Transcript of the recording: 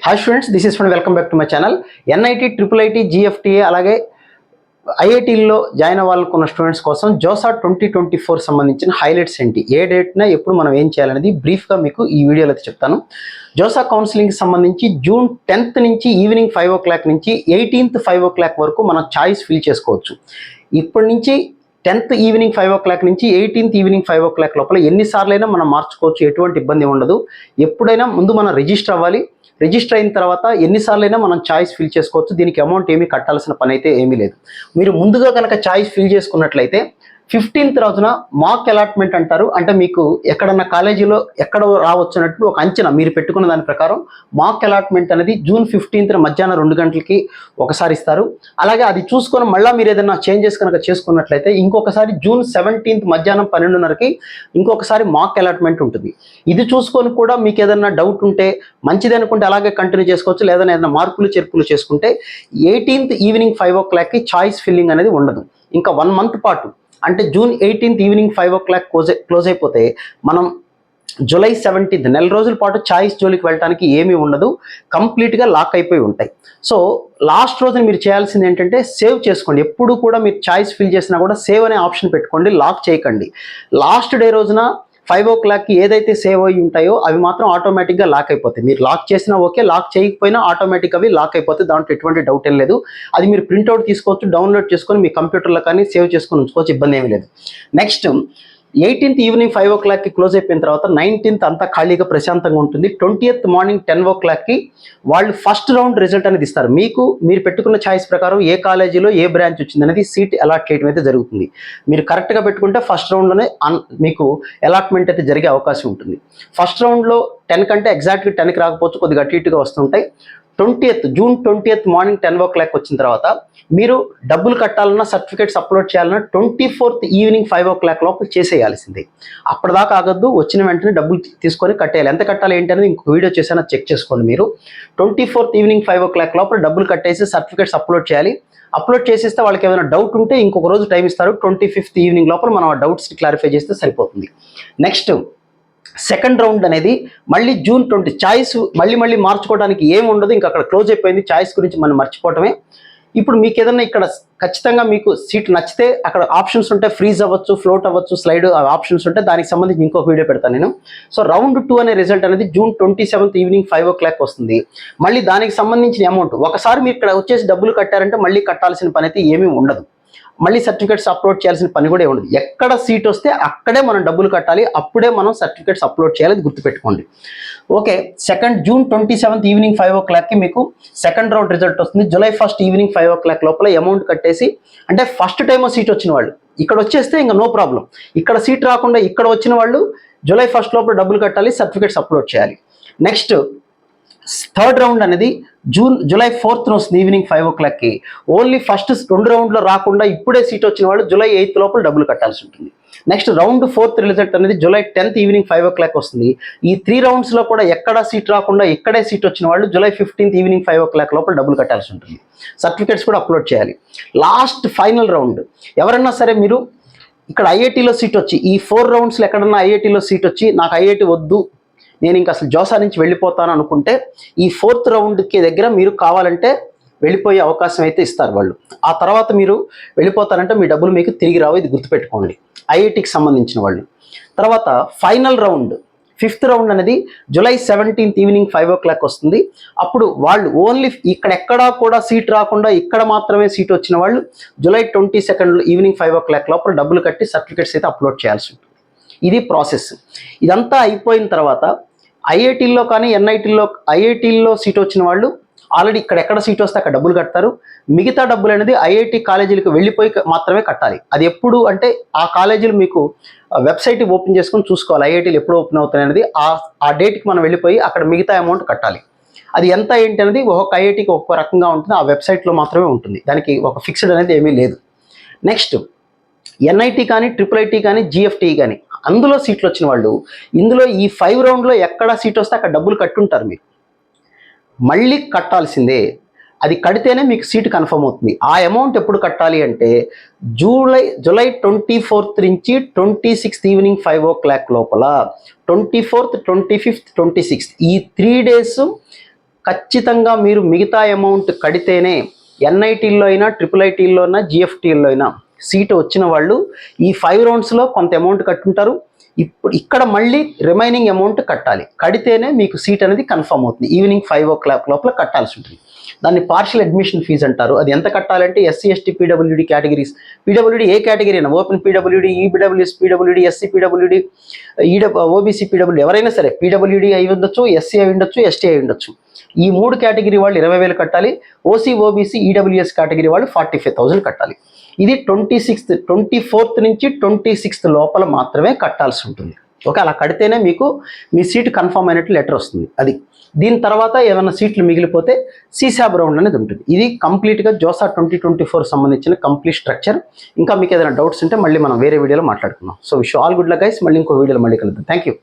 Hi students, this is friend. Welcome back to my channel. NIT, triple IT, GFTA అలాగే ఐఐటీల్లో join అవ్వాలనుకున్న students కోసం JoSAA 2024 సంబంధించిన highlights ఏంటి, ఏ డేట్న ఎప్పుడు మనం ఏం చేయాలనేది బ్రీఫ్గా మీకు ఈ వీడియోలో అయితే చెప్తాను. జోసా కౌన్సిలింగ్కి సంబంధించి జూన్ 10th నుంచి ఈవినింగ్ 5 o'clock నుంచి 18th 5 o'clock వరకు మనం ఛాయిస్ ఫిల్ చేసుకోవచ్చు. ఇప్పటి నుంచి 10th ఈవినింగ్ 5 o'clock నుంచి 18th ఈవినింగ్ 5 o'clock లోపల ఎన్నిసార్లైనా మనం మార్చుకోవచ్చు, ఎటువంటి ఇబ్బంది ఉండదు. ఎప్పుడైనా ముందు మనం రిజిస్టర్ అవ్వాలి. రిజిస్టర్ అయిన తర్వాత ఎన్నిసార్లైనా మనం ఛాయిస్ ఫిల్ చేసుకోవచ్చు. దీనికి అమౌంట్ ఏమీ కట్టాల్సిన పని అయితే ఏమీ లేదు. మీరు ముందుగా కనుక ఛాయిస్ ఫిల్ చేసుకున్నట్లయితే 15th రోజున మాక్ అలాట్మెంట్ అంటారు. అంటే మీకు ఎక్కడన్నా కాలేజీలో ఎక్కడ రావచ్చు అన్నట్టు ఒక అంచనా మీరు పెట్టుకున్న దాని ప్రకారం మాక్ అలాట్మెంట్ అనేది జూన్ 15th మధ్యాహ్నం 2 గంటలకి ఒకసారి ఇస్తారు. అలాగే అది చూసుకొని మళ్ళీ మీరు ఏదైనా చేంజెస్ కనుక చేసుకున్నట్లయితే ఇంకొకసారి జూన్ 17th మధ్యాహ్నం 12:30కి ఇంకొకసారి మాక్ అలాట్మెంట్ ఉంటుంది. ఇది చూసుకొని కూడా మీకు ఏదైనా డౌట్ ఉంటే మంచిది అనుకుంటే అలాగే కంటిన్యూ చేసుకోవచ్చు. లేదా ఏదైనా మార్పులు చేర్పులు చేసుకుంటే 18th ఈవినింగ్ 5 o'clockకి ఛాయిస్ ఫిల్లింగ్ అనేది ఉండదు. ఇంకా 1 month పాటు అంటే June 18th evening 5 o'clock close అయిపోతే మనం జూలై 17th నెల రోజుల పాటు ఛాయిస్ జోలికి వెళ్ళడానికి ఏమీ ఉండదు. కంప్లీట్గా లాక్ అయిపోయి ఉంటాయి. సో లాస్ట్ రోజున మీరు చేయాల్సింది ఏంటంటే సేవ్ చేసుకోండి. ఎప్పుడు కూడా మీరు ఛాయిస్ ఫిల్ చేసినా కూడా సేవ్ అనే ఆప్షన్ పెట్టుకోండి, లాక్ చేయకండి. లాస్ట్ డే రోజున 5 o'clockకి ఏదైతే సేవ్ అయ్యి ఉంటాయో అవి మాత్రం ఆటోమేటిక్గా లాక్ అయిపోతాయి. మీరు లాక్ చేసినా ఓకే, లాక్ చేయకపోయినా ఆటోమేటిక్గా అవి లాక్ అయిపోతాయి. దాంట్లో ఎటువంటి డౌట్ ఏం లేదు. అది మీరు ప్రింట్అవుట్ తీసుకోవచ్చు, డౌన్లోడ్ చేసుకొని మీ కంప్యూటర్లో కానీ సేవ్ చేసుకొని ఉంచుకోవచ్చు, ఇబ్బంది ఏమీ లేదు. నెక్స్ట్ 18th ఈవినింగ్ 5 o'clockకి క్లోజ్ అయిపోయిన తర్వాత 19th అంతా ఖాళీగా ప్రశాంతంగా ఉంటుంది. 20th మార్నింగ్ 10 o'clockకి వాళ్ళు ఫస్ట్ రౌండ్ రిజల్ట్ అనేది ఇస్తారు. మీరు పెట్టుకున్న ఛాయిస్ ప్రకారం ఏ కాలేజీలో ఏ బ్రాంచ్ వచ్చింది అనేది సీట్ అలాట్ చేయడం అయితే జరుగుతుంది. మీరు కరెక్ట్గా పెట్టుకుంటే ఫస్ట్ రౌండ్లోనే మీకు అలాట్మెంట్ అయితే జరిగే అవకాశం ఉంటుంది. ఫస్ట్ రౌండ్లో 10 కంటే ఎగ్జాక్ట్గా 10కి రాకపోవచ్చు, కొద్దిగా అటు ఇటుగా వస్తుంటాయి. జూన్ 20th మార్నింగ్ 10 o'clock వచ్చిన తర్వాత మీరు డబ్బులు కట్టాలన్నా సర్టిఫికేట్స్ అప్లోడ్ చేయాలన్నా 24th ఈవినింగ్ 5 o'clock లోపల చేసేయాల్సిందే. అప్పటిదాకా ఆగద్దు, వచ్చిన వెంటనే డబ్బులు తీసుకొని కట్టేయాలి. ఎంత కట్టాలి ఏంటి అనేది ఇంకొక వీడియో చేసినా చెక్ చేసుకోండి. మీరు 24th ఈవినింగ్ 5 o'clock లోపల డబ్బులు కట్టేసి సర్టిఫికేట్స్ అప్లోడ్ చేయాలి. అప్లోడ్ చేసేస్తే వాళ్ళకి ఏమైనా డౌట్ ఉంటే ఇంకొక రోజు టైం ఇస్తారు. 25th ఈవినింగ్ లోపల మనం ఆ డౌట్స్ని క్లారిఫై చేస్తే సరిపోతుంది. నెక్స్ట్ సెకండ్ రౌండ్ అనేది మళ్ళీ జూన్ 20 ఛాయిస్ మళ్ళీ మార్చుకోవడానికి ఏమి ఉండదు. ఇంకా అక్కడ క్లోజ్ అయిపోయింది. ఛాయిస్ గురించి మనం మర్చిపోవటమే. ఇప్పుడు మీకు ఏదైనా ఇక్కడ ఖచ్చితంగా మీకు సీట్ నచ్చితే అక్కడ ఆప్షన్స్ ఉంటాయి, ఫ్రీజ్ అవ్వచ్చు, ఫ్లోట్ అవ్వచ్చు, స్లైడ్ ఆప్షన్స్ ఉంటాయి. దానికి సంబంధించి ఇంకొక వీడియో పెడతాను నేను. సో రౌండ్ 2 అనే రిజల్ట్ అనేది జూన్ 27th ఈవినింగ్ 5 o'clock వస్తుంది. మళ్ళీ దానికి సంబంధించిన అమౌంట్ ఒకసారి మీరు ఇక్కడ వచ్చేసి డబ్బులు కట్టారంటే మళ్ళీ కట్టాల్సిన పని అయితే ఏమీ ఉండదు. మళ్ళీ సర్టిఫికేట్స్ అప్లోడ్ చేయాల్సిన పని కూడా ఉండదు. ఎక్కడ సీట్ వస్తే అక్కడే మనం డబ్బులు కట్టాలి, అప్పుడే మనం సర్టిఫికేట్స్ అప్లోడ్ చేయాలి. గుర్తుపెట్టుకోండి. ఓకే, జూన్ 27th ఈవినింగ్ 5 o'clockకి మీకు సెకండ్ రౌండ్ రిజల్ట్ వస్తుంది. జూలై 1st ఈవినింగ్ 5 o'clock లోపల అమౌంట్ కట్టేసి, అంటే ఫస్ట్ టైం సీట్ వచ్చిన వాళ్ళు ఇక్కడ వచ్చేస్తే ఇంకా నో ప్రాబ్లం. ఇక్కడ సీట్ రాకుండా ఇక్కడ వచ్చిన వాళ్ళు జూలై 1st లోపల డబ్బులు కట్టాలి, సర్టిఫికేట్స్ అప్లోడ్ చేయాలి. నెక్స్ట్ థర్డ్ రౌండ్ అనేది జూలై 4th వస్తుంది ఈవినింగ్ 5 o'clockకి. ఓన్లీ ఫస్ట్ 2 రౌండ్లో రాకుండా ఇప్పుడే సీట్ వచ్చిన వాళ్ళు జూలై 8th లోపల డబ్బులు కట్టాల్సి ఉంటుంది. నెక్స్ట్ రౌండ్ 4th రిజల్ట్ అనేది జూలై 10th ఈవినింగ్ 5 o'clock వస్తుంది. ఈ 3 రౌండ్స్లో కూడా ఎక్కడా సీట్ రాకుండా ఇక్కడే సీట్ వచ్చిన వాళ్ళు జూలై 15th ఈవినింగ్ 5 o'clock లోపల డబ్బులు కట్టాల్సి ఉంటుంది. సర్టిఫికేట్స్ కూడా అప్లోడ్ చేయాలి. లాస్ట్ ఫైనల్ రౌండ్ ఎవరన్నా సరే మీరు ఇక్కడ ఐఐటీలో సీట్ వచ్చి ఈ 4 రౌండ్స్లో ఎక్కడన్నా ఐఐటీలో సీట్ వచ్చి నాకు ఐఐటీ వద్దు, నేను ఇంకా అసలు జోసా నుంచి వెళ్ళిపోతాను అనుకుంటే ఈ 4th రౌండ్కి దగ్గర మీరు కావాలంటే వెళ్ళిపోయే అవకాశం అయితే ఇస్తారు వాళ్ళు. ఆ తర్వాత మీరు వెళ్ళిపోతారంటే మీ డబ్బులు మీకు తిరిగి రావు, ఇది గుర్తుపెట్టుకోండి ఐఐటీకి సంబంధించిన వాళ్ళు. తర్వాత ఫైనల్ రౌండ్ 5th రౌండ్ అనేది జూలై 17th ఈవినింగ్ 5 o'clock వస్తుంది. అప్పుడు వాళ్ళు ఓన్లీ ఎక్కడా కూడా సీట్ రాకుండా ఇక్కడ మాత్రమే సీట్ వచ్చిన వాళ్ళు జూలై 22nd ఈవినింగ్ 5 o'clock లోపల డబ్బులు కట్టి సర్టిఫికేట్స్ అయితే అప్లోడ్ చేయాల్సి ఉంటుంది. ఇది ప్రాసెస్. ఇదంతా అయిపోయిన తర్వాత ఐఐటీల్లో కానీ ఐఐటీల్లో సీట్ వచ్చిన వాళ్ళు ఆల్రెడీ ఎక్కడ సీట్ వస్తే అక్కడ డబ్బులు కడతారు. మిగతా డబ్బులు అనేది ఐఐటీ కాలేజీలకు వెళ్ళిపోయి మాత్రమే కట్టాలి. అది ఎప్పుడు అంటే ఆ కాలేజీలు మీకు వెబ్సైట్ ఓపెన్ చేసుకొని చూసుకోవాలి ఐఐటీలు ఎప్పుడు ఓపెన్ అవుతాయి అనేది. ఆ డేట్కి మనం వెళ్ళిపోయి అక్కడ మిగతా అమౌంట్ కట్టాలి. అది ఎంత ఏంటి అనేది ఒక్కొక్క ఐఐటీకి ఒక్కొక్క రకంగా ఉంటుంది. ఆ వెబ్సైట్లో మాత్రమే ఉంటుంది, దానికి ఒక ఫిక్స్డ్ అనేది ఏమీ లేదు. నెక్స్ట్ ఎన్ఐటీ కానీ, ట్రిపుల్ ఐటీ కానీ, జిఎఫ్టీ కానీ అందులో సీట్లు వచ్చిన వాళ్ళు ఇందులో ఈ 5 రౌండ్లో ఎక్కడ సీట్ వస్తే అక్కడ డబ్బులు కట్టుంటారు. మీరు మళ్ళీ కట్టాల్సిందే. అది కడితేనే మీకు సీట్ కన్ఫర్మ్ అవుతుంది. ఆ అమౌంట్ ఎప్పుడు కట్టాలి అంటే జూలై 24th నుంచి 26th ఈవినింగ్ 5 o'clock లోపల 24th, 25th, 26th ఈ 3 days ఖచ్చితంగా మీరు మిగతా అమౌంట్ కడితేనే ఎన్ఐటీల్లో అయినా IIITలో అయినా GFTలో అయినా సీటు వచ్చిన వాళ్ళు ఈ 5 రౌండ్స్లో కొంత అమౌంట్ కట్టుంటారు. ఇప్పుడు ఇక్కడ మళ్ళీ రిమైనింగ్ అమౌంట్ కట్టాలి. కడితేనే మీకు సీట్ అనేది కన్ఫర్మ్ అవుతుంది. ఈవినింగ్ 5 o'clock లోపల కట్టాల్సి ఉంటుంది. దాన్ని పార్షియల్ అడ్మిషన్ ఫీజు అంటారు. అది ఎంత కట్టాలంటే SC ST PWD categories, PWD ఏ కేటగిరీ అయినా, open PWD, EWS PWD, SC PWD, OBC PWD ఎవరైనా సరే, PWD అయి ఉండొచ్చు, SC అయి ఉండొచ్చు, ST అయి ఉండొచ్చు. ఈ 3 కేటగిరీ వాళ్ళు 20,000 కట్టాలి. OC OBC EWS కేటగిరీ వాళ్ళు 45,000 కట్టాలి. ఇది 24th నుంచి 26th లోపల మాత్రమే కట్టాల్సి ఉంటుంది. ఓకే, అలా కడితేనే మీకు మీ సీటు కన్ఫర్మ్ అయినట్టు లెటర్ వస్తుంది. అది దీని తర్వాత ఏమైనా సీట్లు మిగిలిపోతే CSAB రౌండ్ అనేది ఉంటుంది. ఇది కంప్లీట్గా జోసా 2024 సంబంధించిన కంప్లీట్ స్ట్రక్చర్. ఇంకా మీకు ఏదైనా డౌట్స్ ఉంటే మళ్ళీ మనం వేరే వీడియోలో మాట్లాడుకుందాం. So wish all good luck guys. మళ్ళీ ఇంకో వీడియోలో మళ్ళీ కలుద్దాం. Thank you.